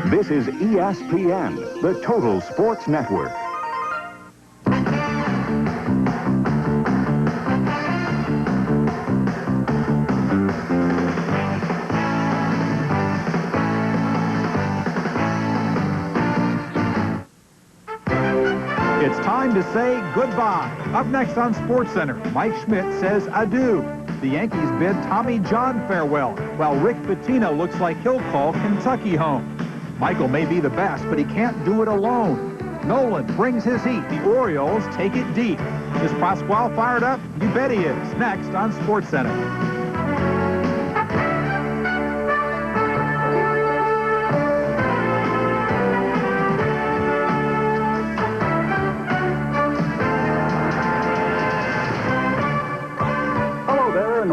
This is ESPN, the Total Sports Network. It's time to say goodbye. Up next on SportsCenter, Mike Schmidt says adieu. The Yankees bid Tommy John farewell, while Rick Pitino looks like he'll call Kentucky home. Michael may be the best, but he can't do it alone. Nolan brings his heat. The Orioles take it deep. Is Pasquale fired up? You bet he is. Next on SportsCenter.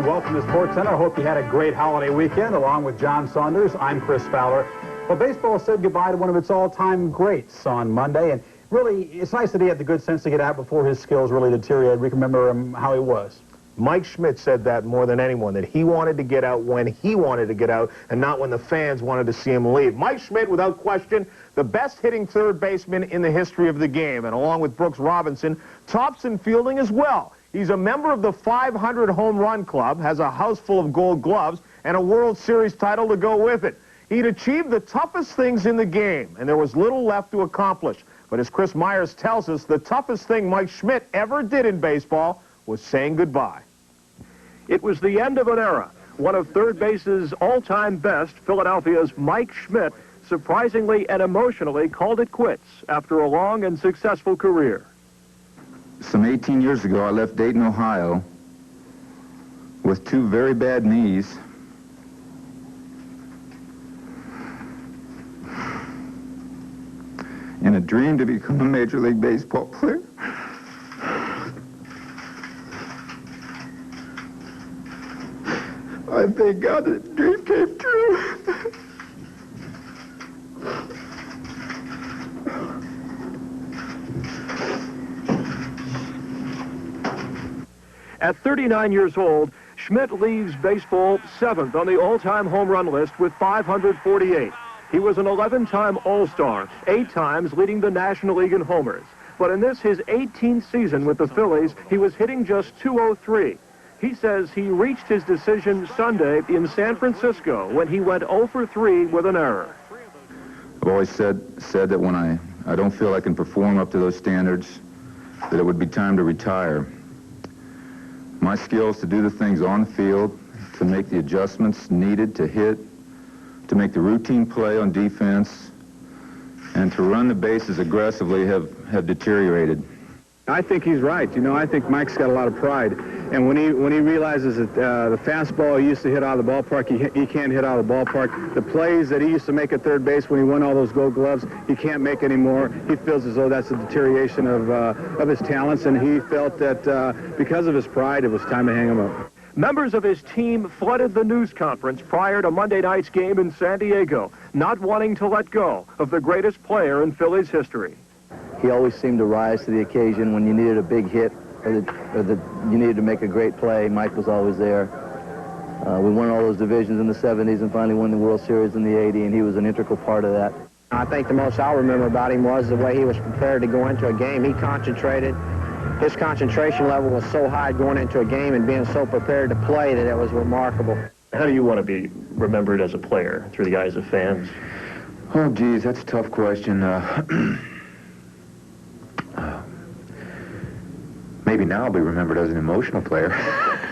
Welcome to SportsCenter. I hope you had a great holiday weekend. Along with John Saunders, I'm Chris Fowler. Well, baseball said goodbye to one of its all-time greats on Monday, and really, it's nice that he had the good sense to get out before his skills really deteriorated. We can remember how he was. Mike Schmidt said that more than anyone, that he wanted to get out when he wanted to get out and not when the fans wanted to see him leave. Mike Schmidt, without question, the best hitting third baseman in the history of the game, and along with Brooks Robinson, tops in fielding as well. He's a member of the 500 home run club, has a house full of gold gloves, and a World Series title to go with it. He'd achieved the toughest things in the game, and there was little left to accomplish. But as Chris Myers tells us, the toughest thing Mike Schmidt ever did in baseball was saying goodbye. It was the end of an era. One of third base's all-time best, Philadelphia's Mike Schmidt, surprisingly and emotionally called it quits after a long and successful career. Some 18 years ago, I left Dayton, Ohio, with two very bad knees, and a dream to become a Major League Baseball player. I thank God that the dream came true. At 39 years old, Schmidt leaves baseball 7th on the all-time home run list with 548. He was an 11-time All-Star, 8 times leading the National League in homers. But in this, his 18th season with the Phillies, he was hitting just .203. He says he reached his decision Sunday in San Francisco when he went 0 for 3 with an error. I've always said that when I don't feel I can perform up to those standards, that it would be time to retire. My skills to do the things on the field, to make the adjustments needed to hit, to make the routine play on defense, and to run the bases aggressively have deteriorated. I think he's right. You know, I think Mike's got a lot of pride. And when he realizes that the fastball he used to hit out of the ballpark, he can't hit out of the ballpark. The plays that he used to make at third base when he won all those gold gloves, he can't make anymore. He feels as though that's a deterioration of his talents, and he felt that because of his pride, it was time to hang him up. Members of his team flooded the news conference prior to Monday night's game in San Diego, not wanting to let go of the greatest player in Phillies history. He always seemed to rise to the occasion when you needed a big hit or you needed to make a great play. Mike was always there. We won all those divisions in the 70s and finally won the World Series in the 80s, and he was an integral part of that. I think the most I'll remember about him was the way he was prepared to go into a game. He concentrated. His concentration level was so high going into a game and being so prepared to play that it was remarkable. How do you want to be remembered as a player through the eyes of fans? Oh, geez, that's a tough question. Maybe now I'll be remembered as an emotional player.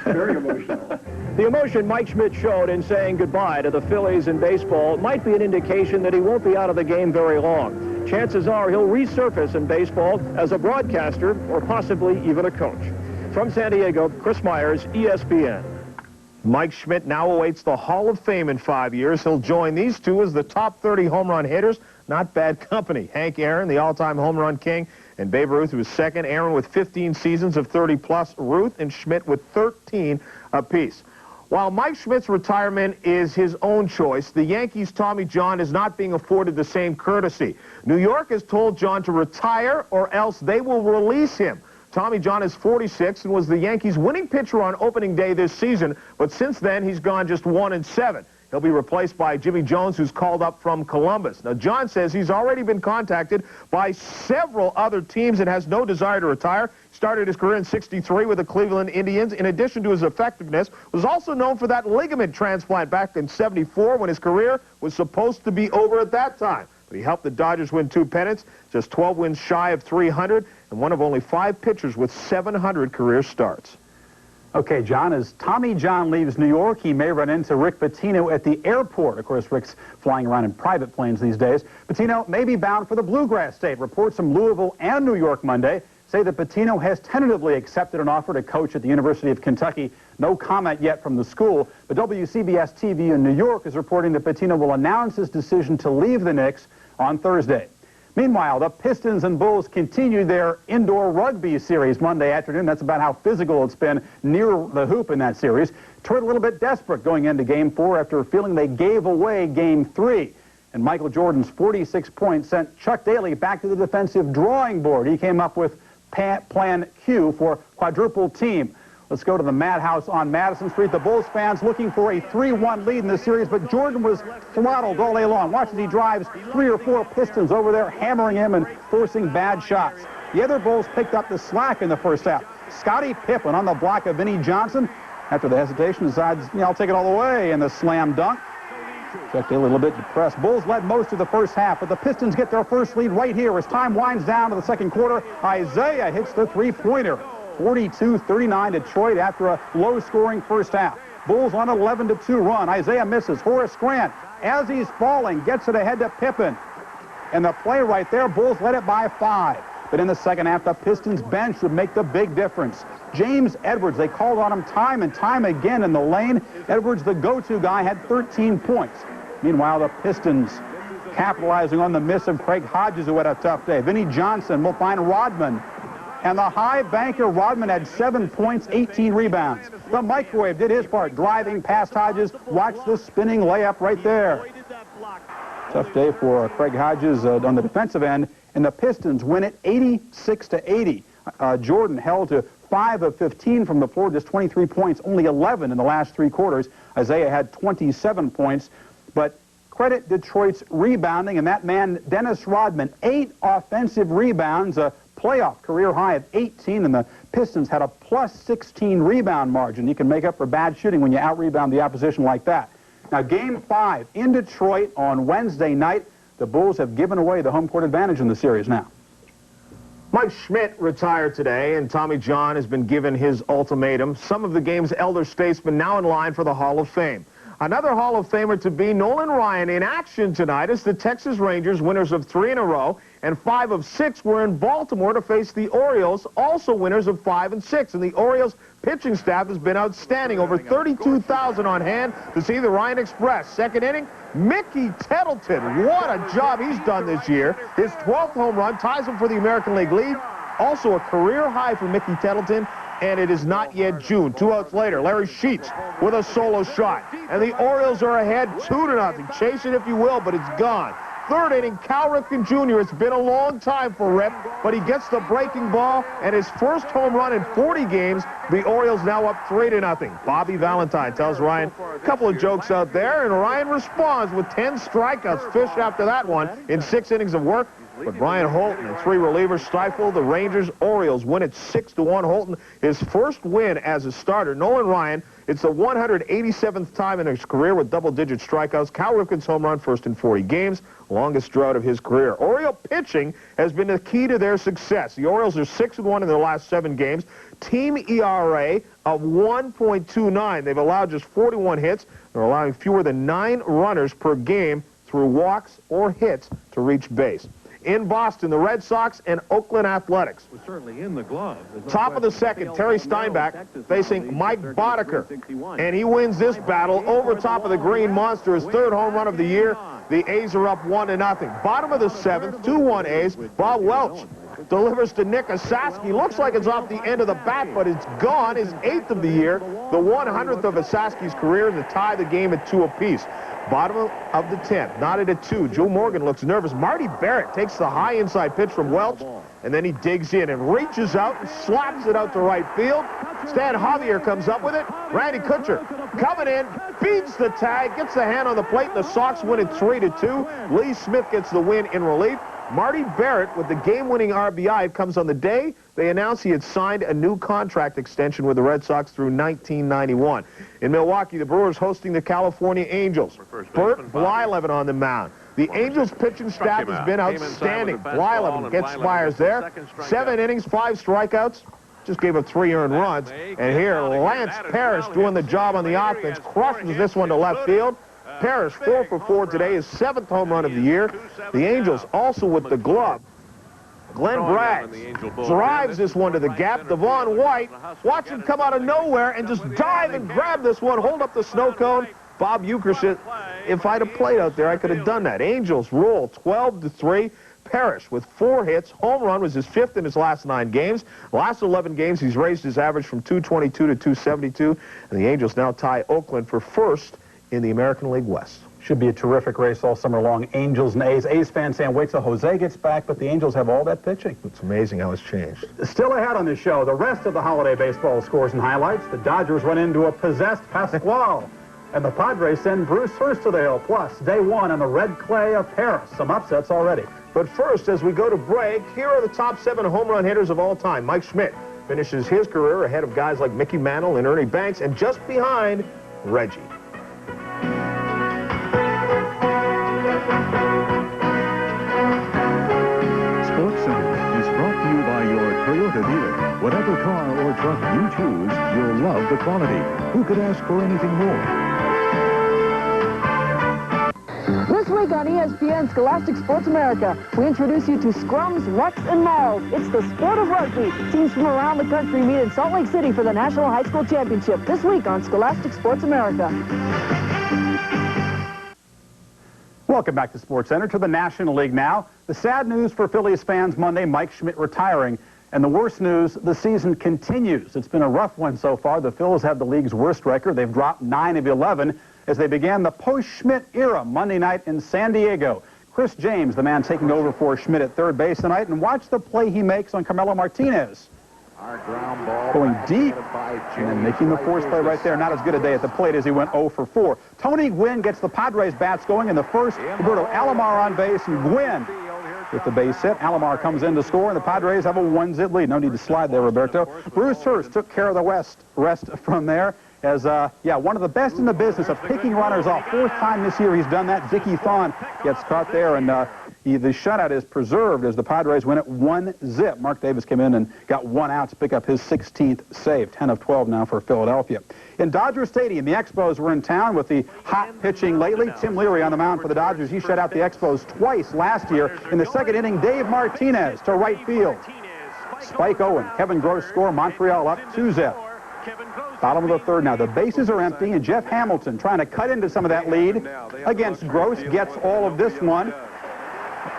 Very emotional. The emotion Mike Schmidt showed in saying goodbye to the Phillies in baseball might be an indication that he won't be out of the game very long. Chances are he'll resurface in baseball as a broadcaster or possibly even a coach. From San Diego, Chris Myers, ESPN. Mike Schmidt now awaits the Hall of Fame in 5 years. He'll join these two as the top 30 home run hitters. Not bad company. Hank Aaron, the all-time home run king, and Babe Ruth, who was second. Aaron with 15 seasons of 30-plus. Ruth and Schmidt with 13 apiece. While Mike Schmidt's retirement is his own choice, the Yankees' Tommy John is not being afforded the same courtesy. New York has told John to retire or else they will release him. Tommy John is 46 and was the Yankees' winning pitcher on opening day this season, but since then he's gone just 1-7. He'll be replaced by Jimmy Jones, who's called up from Columbus. Now, John says he's already been contacted by several other teams and has no desire to retire. Started his career in '63 with the Cleveland Indians. In addition to his effectiveness, was also known for that ligament transplant back in '74 when his career was supposed to be over at that time. But he helped the Dodgers win 2 pennants, just 12 wins shy of 300, and one of only 5 pitchers with 700 career starts. Okay, John, as Tommy John leaves New York, he may run into Rick Pitino at the airport. Of course, Rick's flying around in private planes these days. Pitino may be bound for the Bluegrass State. Reports from Louisville and New York Monday say that Pitino has tentatively accepted an offer to coach at the University of Kentucky. No comment yet from the school, but WCBS TV in New York is reporting that Pitino will announce his decision to leave the Knicks on Thursday. Meanwhile, the Pistons and Bulls continued their indoor rugby series Monday afternoon. That's about how physical it's been near the hoop in that series. Turned a little bit desperate going into Game 4 after feeling they gave away Game 3. And Michael Jordan's 46 points sent Chuck Daly back to the defensive drawing board. He came up with Plan Q for quadruple team. Let's go to the Madhouse on Madison Street. The Bulls fans looking for a 3-1 lead in the series, but Jordan was throttled all day long. Watch as he drives 3 or 4 Pistons over there, hammering him and forcing bad shots. The other Bulls picked up the slack in the first half. Scottie Pippen on the block of Vinnie Johnson. After the hesitation, decides, I'll take it all the way, and the slam dunk. Chuck Daly a little bit depressed. Bulls led most of the first half, but the Pistons get their first lead right here as time winds down to the second quarter. Isaiah hits the three-pointer. 42-39 Detroit after a low-scoring first half. Bulls on an 11-2 run. Isaiah misses. Horace Grant, as he's falling, gets it ahead to Pippen. And the play right there, Bulls led it by 5. But in the second half, the Pistons bench would make the big difference. James Edwards, they called on him time and time again in the lane. Edwards, the go-to guy, had 13 points. Meanwhile, the Pistons capitalizing on the miss of Craig Hodges, who had a tough day. Vinnie Johnson will find Rodman. And the high banker Rodman had 7 points, 18 rebounds. The microwave did his part, driving past Hodges. Watch the spinning layup right there. Tough day for Craig Hodges on the defensive end, and the Pistons win it 86-80. Jordan held to 5 of 15 from the floor, just 23 points, only 11 in the last 3 quarters. Isaiah had 27 points, but credit Detroit's rebounding, and that man, Dennis Rodman, 8 offensive rebounds, a playoff career high of 18, and the Pistons had a plus 16 rebound margin. You can make up for bad shooting when you out-rebound the opposition like that. Now, Game 5 in Detroit on Wednesday night. The Bulls have given away the home court advantage in the series now. Mike Schmidt retired today, and Tommy John has been given his ultimatum. Some of the game's elder statesmen now in line for the Hall of Fame. Another Hall of Famer to be Nolan Ryan in action tonight as the Texas Rangers, winners of 3 in a row, and 5 of 6 were in Baltimore to face the Orioles, also winners of 5 and 6. And the Orioles pitching staff has been outstanding. Over 32,000 on hand to see the Ryan Express. Second inning, Mickey Tettleton. What a job he's done this year. His 12th home run ties him for the American League lead. Also a career high for Mickey Tettleton. And it is not yet June. 2 outs later, Larry Sheets with a solo shot. And the Orioles are ahead 2-0. Chase it if you will, but it's gone. Third inning, Cal Ripken Jr. It's been a long time for Rip, but he gets the breaking ball and his first home run in 40 games. The Orioles now up 3-0. Bobby Valentine tells Ryan a couple of jokes out there, and Ryan responds with 10 strikeouts. Fish after that one in 6 innings of work. But Brian Holton and 3 relievers stifle the Rangers. Orioles win it 6-1. Holton, his first win as a starter. Nolan Ryan, it's the 187th time in his career with double-digit strikeouts. Cal Ripken's home run, first in 40 games, longest drought of his career. Oriole pitching has been the key to their success. The Orioles are 6-1 in their last 7 games. Team ERA of 1.29. They've allowed just 41 hits. They're allowing fewer than 9 runners per game through walks or hits to reach base. In Boston, the Red Sox and Oakland Athletics. Certainly in the glove. Top of the second, Terry Steinbach facing Mike Boddicker. And he wins this battle over top of the Green Monster, his 3rd home run of the year. The A's are up 1-0. Bottom of the 7th, 2-1 A's. Bob Welch delivers to Nick Osaski. Looks like it's off the end of the bat, but it's gone. His 8th of the year, the 100th of Osaski's career, to tie the game at 2 apiece. Bottom of the 10th, knotted at 2. Joe Morgan looks nervous. Marty Barrett takes the high inside pitch from Welch. and then he digs in and reaches out and slaps it out to right field. Stan Javier comes up with it. Randy Kutcher coming in, beats the tag, gets the hand on the plate, and the Sox win it 3-2. Lee Smith gets the win in relief. Marty Barrett with the game-winning RBI. It comes on the day they announced he had signed a new contract extension with the Red Sox through 1991. In Milwaukee, the Brewers hosting the California Angels. Bert Blyleven on the mound. The Angels' pitching staff has been outstanding. Blyleven gets Spires there. 7 innings, 5 strikeouts. Just gave up 3 earned runs. And here, Lance Parrish doing the job on the offense. Crushes this one to left field. Parrish 4 for 4 today, his 7th home run of the year. The Angels also with the glove. Glenn Braggs drives this one to the gap. Devon White, watch him come out of nowhere and just dive and grab this one, hold up the snow cone. Bob Uecker said, if I'd have played out there, I could have done that. Angels roll 12-3. Parrish with 4 hits. Home run was his 5th in his last 9 games. Last 11 games, he's raised his average from 222 to 272. And the Angels now tie Oakland for first in the American League West. Should be a terrific race all summer long. Angels and A's. A's fans saying, wait till Jose gets back, but the Angels have all that pitching. It's amazing how it's changed. Still ahead on this show, the rest of the holiday baseball scores and highlights. The Dodgers run into a possessed Pasquale. And the Padres send Bruce Hurst to the hill. Plus, day 1 on the red clay of Paris. Some upsets already. But first, as we go to break, here are the top 7 home run hitters of all time. Mike Schmidt finishes his career ahead of guys like Mickey Mantle and Ernie Banks, and just behind Reggie. SportsCenter is brought to you by your Toyota dealer. Whatever car or truck you choose, you'll love the quality. Who could ask for anything more? This week on ESPN Scholastic Sports America, we introduce you to scrums, rucks, and mauls. It's the sport of rugby. Teams from around the country meet in Salt Lake City for the National High School Championship this week on Scholastic Sports America. Welcome back to SportsCenter, to the National League now. The sad news for Phillies fans Monday, Mike Schmidt retiring. And the worst news, the season continues. It's been a rough one so far. The Phils have the league's worst record. They've dropped 9 of 11 as they began the post-Schmidt era Monday night in San Diego. Chris James, the man taking over for Schmidt at third base tonight, and watch the play he makes on Carmelo Martinez. Going deep and then making the force play right there. Not as good a day at the plate as he went 0 for 4. Tony Gwynn gets the Padres bats going in the first. Roberto Alomar on base, and Gwynn with the base hit. Alomar comes in to score, and the Padres have a 1-zip lead. No need to slide there, Roberto. Bruce Hurst took care of the rest from there. As, one of the best in the business of picking runners off. 4th time this year he's done that. Zicky Thon gets caught there, and the shutout is preserved as the Padres win it 1-zip. Mark Davis came in and got 1 out to pick up his 16th save. 10 of 12 now for Philadelphia. In Dodger Stadium, the Expos were in town with the hot pitching lately. Tim Leary on the mound for the Dodgers. He shut out the Expos twice last year. In the 2nd inning, Dave Martinez to right field. Spike Owen, Kevin Gross score. Montreal up 2-zip. Bottom of the 3rd now. The bases are empty, and Jeff Hamilton trying to cut into some of that lead against Gross. Gets all of this one.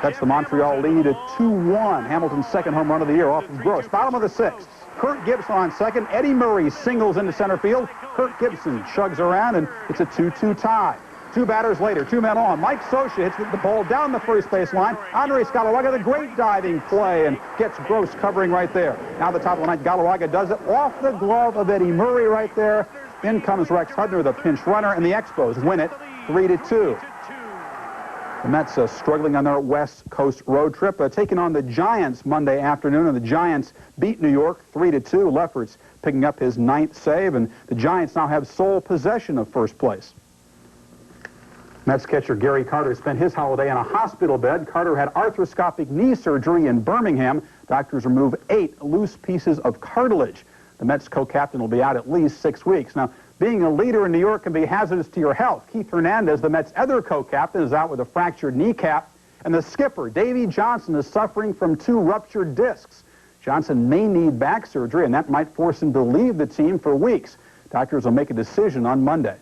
That's the Montreal lead at 2-1. Hamilton's 2nd home run of the year off of Gross. Bottom of the 6th. Kurt Gibson on 2nd. Eddie Murray singles into center field. Kurt Gibson chugs around, and it's a 2-2 tie. 2 batters later, 2 men on. Mike Scioscia hits the ball down the first base line. Andre Scalawag, the great diving play, and gets Gross covering right there. Now the top of the ninth, Galarraga does it off the glove of Eddie Murray right there. In comes Rex Hudner, the pinch runner, and the Expos win it 3-2. The Mets struggling on their West Coast road trip, taking on the Giants Monday afternoon, and the Giants beat New York 3-2. Lefferts picking up his 9th save, and the Giants now have sole possession of first place. Mets catcher Gary Carter spent his holiday in a hospital bed. Carter had arthroscopic knee surgery in Birmingham. Doctors remove 8 loose pieces of cartilage. The Mets co-captain will be out at least 6 weeks. Now, being a leader in New York can be hazardous to your health. Keith Hernandez, the Mets' other co-captain, is out with a fractured kneecap. And the skipper, Davey Johnson, is suffering from 2 ruptured discs. Johnson may need back surgery, and that might force him to leave the team for weeks. Doctors will make a decision on Monday.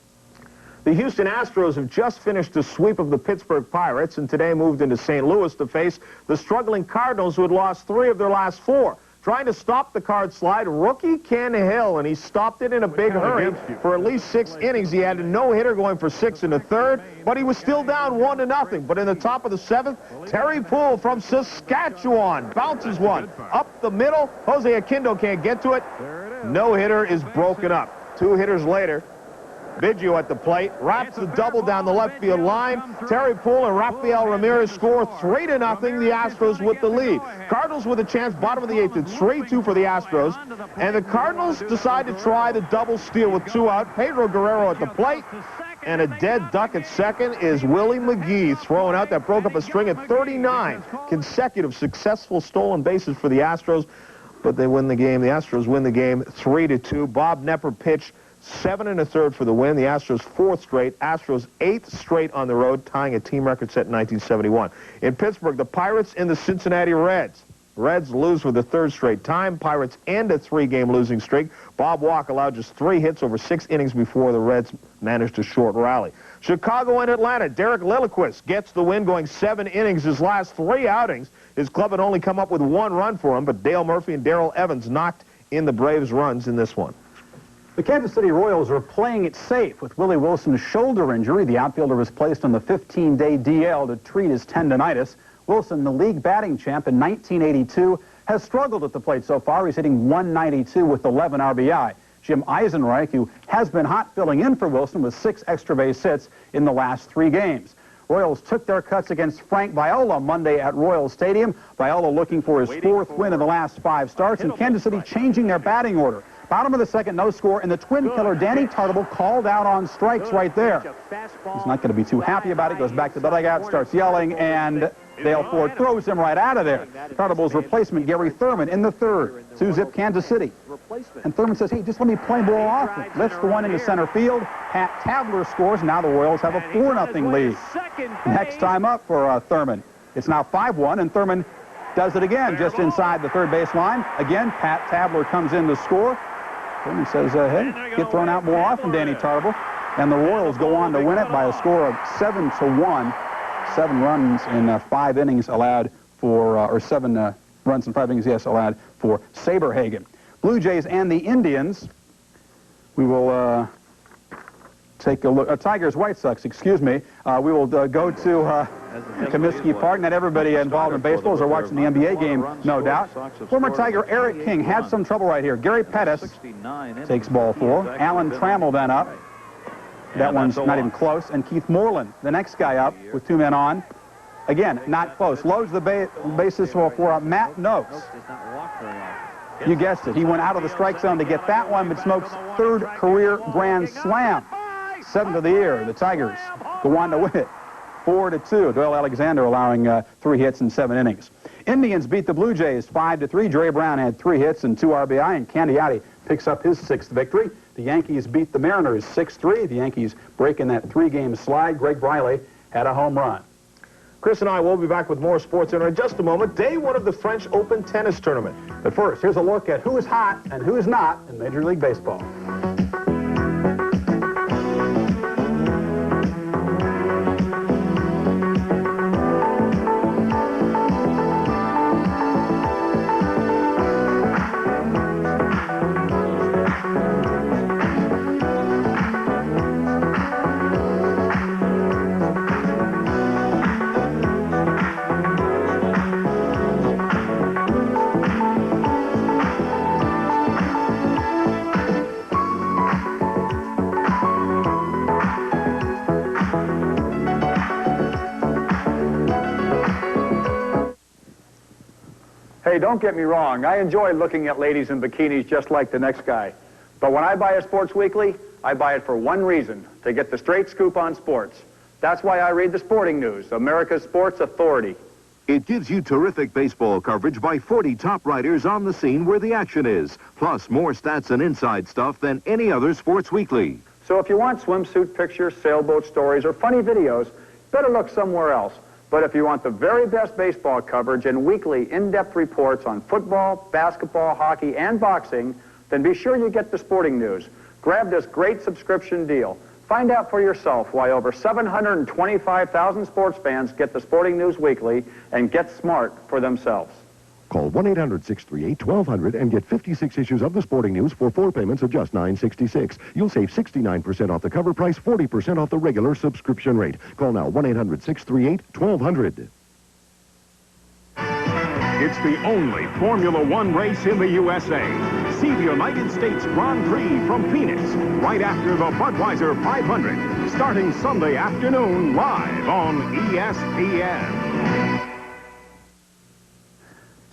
The Houston Astros have just finished a sweep of the Pittsburgh Pirates and today moved into St. Louis to face the struggling Cardinals, who had lost 3 of their last 4. trying to stop the card slide, rookie Ken Hill, and he stopped it in a big hurry. For at least 6 innings, he had a no-hitter going for 6 in the third, but he was still down 1-0. But in the top of the 7th, Terry Poole from Saskatchewan bounces one up the middle. Jose Aquindo can't get to it. No-hitter is broken up. 2 hitters later, Biggio at the plate, wraps the double down the left field line. Terry Poole and Rafael Ramirez score 3-0. The Astros with the lead. Cardinals with a chance, bottom of the 8th. It's 3-2 for the Astros. And the Cardinals decide to try the double steal with 2 out. Pedro Guerrero at the plate. And a dead duck at second is Willie McGee thrown out. That broke up a string of 39 consecutive successful stolen bases for the Astros. But they win the game. The Astros win the game 3-2. Bob Knepper pitched 7 1/3 for the win. The Astros 4th straight. Astros 8th straight on the road, tying a team record set in 1971. In Pittsburgh, the Pirates and the Cincinnati Reds. Reds lose for the 3rd straight time. Pirates end a 3-game losing streak. Bob Walk allowed just 3 hits over 6 innings before the Reds managed a short rally. Chicago and Atlanta. Derek Lilliquist gets the win, going 7 innings. His last 3 outings, his club had only come up with 1 run for him, but Dale Murphy and Darrell Evans knocked in the Braves' runs in this one. The Kansas City Royals are playing it safe with Willie Wilson's shoulder injury. The outfielder was placed on the 15-day DL to treat his tendonitis. Wilson, the league batting champ in 1982, has struggled at the plate so far. He's hitting .192 with 11 RBI. Jim Eisenreich, who has been hot, filling in for Wilson with 6 extra base hits in the last 3 games. Royals took their cuts against Frank Viola Monday at Royal Stadium. Viola looking for his 4th win in the last 5 starts, and Kansas City changing their batting order. Bottom of the 2nd, no score, and the twin killer Danny Tartable called out on strikes right there. He's not going to be too happy about it. Goes back to the dugout, starts yelling, and Dale Ford throws him right out of there. Tartable's replacement, Gary Thurman, in the 3rd. 2-zip Kansas City. And Thurman says, hey, just let me play ball off. Lifts the one into center field. Pat Tabler scores. Now the Royals have a 4-0 lead. Next time up for Thurman. It's now 5-1, and Thurman does it again just inside the 3rd base line. Again, Pat Tabler comes in to score. Thurman says, hey, get thrown out more often, Danny Tartable. And the Royals go on to win it by a score of 7-1. 7 runs in 5 innings allowed for, or 7 runs in 5 innings, yes, allowed for Saberhagen. Blue Jays and the Indians. We will take a look. Tigers, White Sox, excuse me. We will go to Comiskey Park. Not everybody involved in baseball are watching the NBA game, no doubt. Former Tiger Eric King had some trouble right here. Gary Pettis takes ball 4. Alan Trammell then up. That one's not even close. And Keith Moreland, the next guy up with 2 men on. Again, not close. Loads the bases for Matt Noakes. You guessed it. He went out of the strike zone to get that one, but Smoke's 3rd career grand slam. 7th of the year. The Tigers go on to win it 4-2. Doyle Alexander allowing 3 hits in 7 innings. Indians beat the Blue Jays 5-3. Dre Brown had 3 hits and 2 RBI, and Candiotti picks up his 6th victory. The Yankees beat the Mariners 6-3. The Yankees breaking that 3-game slide. Greg Briley had a home run. Chris and I will be back with more SportsCenter in just a moment. Day 1 of the French Open tennis tournament. But first, here's a look at who is hot and who is not in Major League Baseball. Hey, don't get me wrong. I enjoy looking at ladies in bikinis just like the next guy. But when I buy a Sports Weekly, I buy it for one reason, to get the straight scoop on sports. That's why I read the Sporting News, America's sports authority. It gives you terrific baseball coverage by 40 top writers on the scene where the action is, plus more stats and inside stuff than any other Sports Weekly. So if you want swimsuit pictures, sailboat stories, or funny videos, better look somewhere else. But if you want the very best baseball coverage and weekly in-depth reports on football, basketball, hockey, and boxing, then be sure you get the Sporting News. Grab this great subscription deal. Find out for yourself why over 725,000 sports fans get the Sporting News Weekly and get smart for themselves. Call 1-800-638-1200 and get 56 issues of the Sporting News for 4 payments of just $9.66. You'll save 69% off the cover price, 40% off the regular subscription rate. Call now 1-800-638-1200. It's the only Formula One race in the USA. See the United States Grand Prix from Phoenix right after the Budweiser 500, starting Sunday afternoon live on ESPN.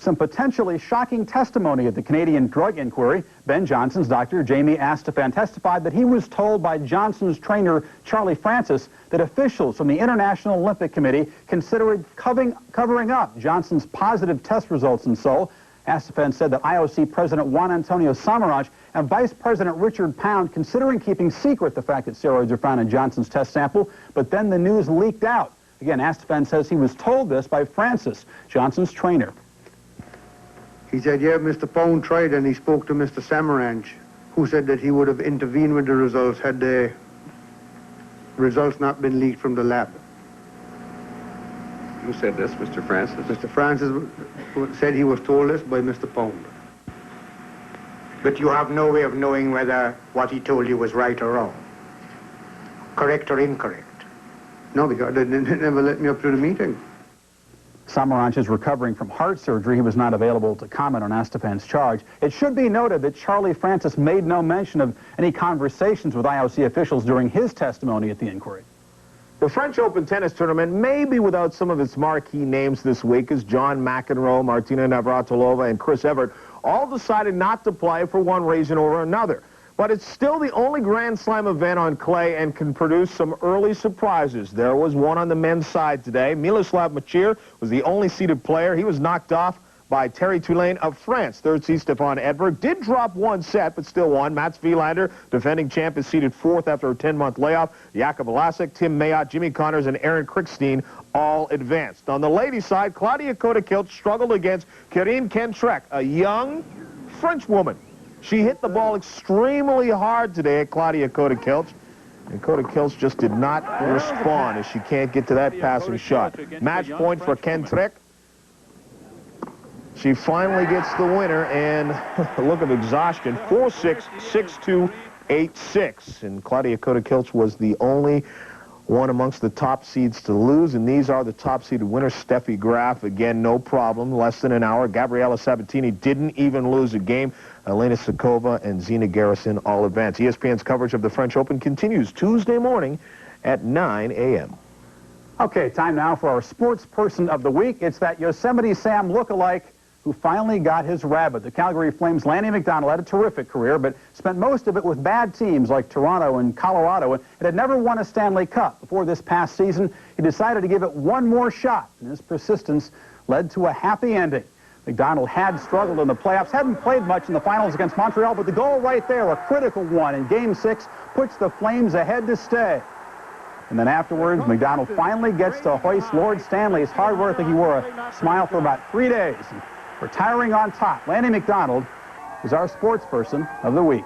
Some potentially shocking testimony at the Canadian drug inquiry. Ben Johnson's Dr. Jamie Astephan testified that he was told by Johnson's trainer, Charlie Francis, that officials from the International Olympic Committee considered covering up Johnson's positive test results in Seoul. Astephan said that IOC President Juan Antonio Samaranch and Vice President Richard Pound considering keeping secret the fact that steroids are found in Johnson's test sample, but then the news leaked out. Again, Astephan says he was told this by Francis, Johnson's trainer. He said, yeah, Mr. Pound tried, and he spoke to Mr. Samaranch, who said that he would have intervened with the results had the results not been leaked from the lab. Who said this, Mr. Francis? Mr. Francis said he was told this by Mr. Pound. But you have no way of knowing whether what he told you was right or wrong, correct or incorrect? No, because they never let me up to the meeting. Samaranch is recovering from heart surgery. He was not available to comment on Astephan's charge. It should be noted that Charlie Francis made no mention of any conversations with IOC officials during his testimony at the inquiry. The French Open tennis tournament may be without some of its marquee names this week, as John McEnroe, Martina Navratilova, and Chris Evert all decided not to play for one reason or another. But it's still the only Grand Slam event on clay and can produce some early surprises. There was one on the men's side today. Miloslav Machir was the only seeded player. He was knocked off by Terry Tulane of France. Third seed Stefan Edberg did drop one set, but still won. Mats Wilander, defending champ, is seeded fourth after a 10-month layoff. Jakob Vlasic, Tim Mayotte, Jimmy Connors, and Aaron Krickstein all advanced. On the ladies' side, Claudia Koda-Kilch struggled against Karine Kentrek, a young French woman. She hit the ball extremely hard today at Claudia Koda-Kilch, and Koda-Kilch just did not respond as she can't get to that passing shot. Match point for Kentrek. She finally gets the winner, and a look of exhaustion, 4-6, 6-2, 8-6. And Claudia Koda-Kilch was the only one amongst the top seeds to lose, and these are the top-seeded winners. Steffi Graf, again, no problem, less than an hour. Gabriela Sabatini didn't even lose a game. Elena Sakova and Zina Garrison all advanced. ESPN's coverage of the French Open continues Tuesday morning at 9 a.m. Okay, time now for our sports person of the week. It's that Yosemite Sam lookalike who finally got his rabbit. The Calgary Flames' Lanny McDonald had a terrific career, but spent most of it with bad teams like Toronto and Colorado, and had never won a Stanley Cup. Before this past season, he decided to give it one more shot, and his persistence led to a happy ending. McDonald had struggled in the playoffs, hadn't played much in the finals against Montreal, but the goal right there, a critical one in Game 6, puts the Flames ahead to stay. And then afterwards, McDonald finally gets to hoist Lord Stanley's hard work. I think he wore a smile for about 3 days. And retiring on top, Lanny McDonald is our sports person of the week.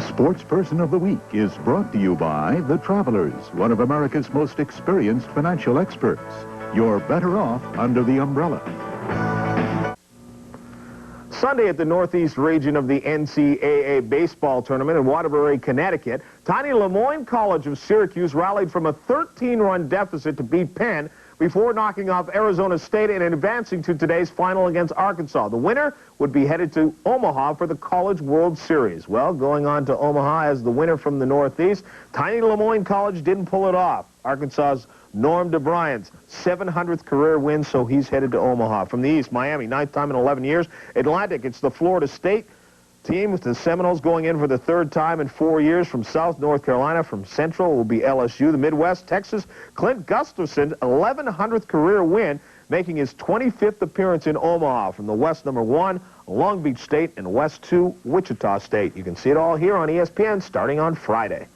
Sports Person of the Week is brought to you by The Travelers, one of America's most experienced financial experts. You're better off under the umbrella. Sunday at the Northeast region of the NCAA baseball tournament in Waterbury, Connecticut, tiny Lemoyne College of Syracuse rallied from a 13-run deficit to beat Penn before knocking off Arizona State and advancing to today's final against Arkansas. The winner would be headed to Omaha for the College World Series. Well, going on to Omaha as the winner from the Northeast, tiny Lemoyne College didn't pull it off. Arkansas's Norm DeBryant's 700th career win, so he's headed to Omaha. From the East, Miami, 9th time in 11 years. Atlantic, it's the Florida State team with the Seminoles going in for the 3rd time in 4 years. From South, North Carolina. From Central will be LSU. The Midwest, Texas, Clint Gustafson's 1100th career win, making his 25th appearance in Omaha. From the West, number 1, Long Beach State, and West 2, Wichita State. You can see it all here on ESPN starting on Friday.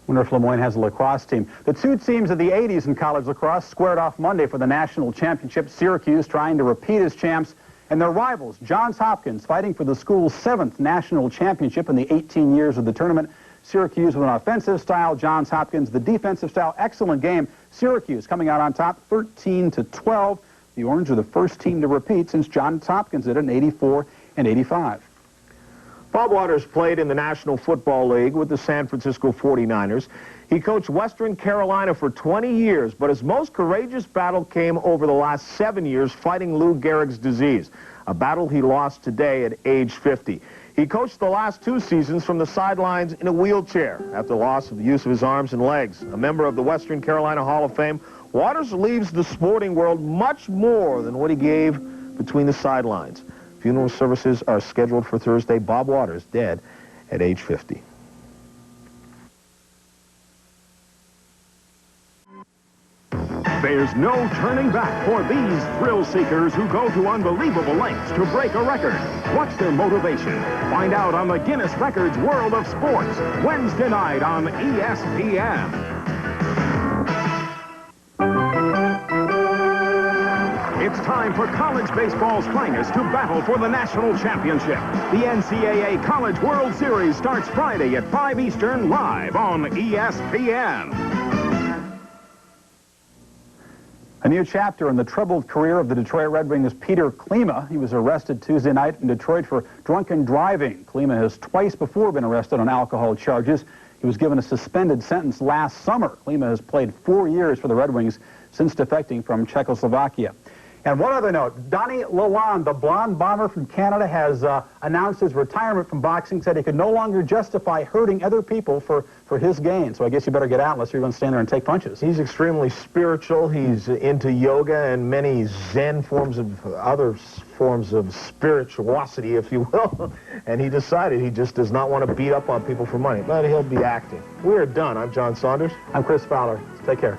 Wonder if Lemoyne has a lacrosse team. The two teams of the 80s in college lacrosse squared off Monday for the national championship. Syracuse trying to repeat as champs, and their rivals, Johns Hopkins, fighting for the school's 7th national championship in the 18 years of the tournament. Syracuse with an offensive style, Johns Hopkins the defensive style. Excellent game. Syracuse coming out on top 13-12. The Orange are the first team to repeat since Johns Hopkins did it in 84 and 85. Bob Waters played in the National Football League with the San Francisco 49ers. He coached Western Carolina for 20 years, but his most courageous battle came over the last 7 years fighting Lou Gehrig's disease, a battle he lost today at age 50. He coached the last 2 seasons from the sidelines in a wheelchair after loss of the use of his arms and legs. A member of the Western Carolina Hall of Fame, Waters leaves the sporting world much more than what he gave between the sidelines. Funeral services are scheduled for Thursday. Bob Waters, dead at age 50. There's no turning back for these thrill seekers who go to unbelievable lengths to break a record. What's their motivation? Find out on the Guinness Records World of Sports, Wednesday night on ESPN. It's time for college baseball's finest to battle for the national championship. The NCAA College World Series starts Friday at 5 Eastern live on ESPN. A new chapter in the troubled career of the Detroit Red Wings' Peter Klima. He was arrested Tuesday night in Detroit for drunken driving. Klima has twice before been arrested on alcohol charges. He was given a suspended sentence last summer. Klima has played 4 years for the Red Wings since defecting from Czechoslovakia. And one other note, Donnie Lalonde, the blonde bomber from Canada, has announced his retirement from boxing, said he could no longer justify hurting other people for his gain. So I guess you better get out unless you're going to stand there and take punches. He's extremely spiritual. He's into yoga and many Zen forms of other forms of spirituosity, if you will. And he decided he just does not want to beat up on people for money. But he'll be acting. We are done. I'm John Saunders. I'm Chris Fowler. Take care.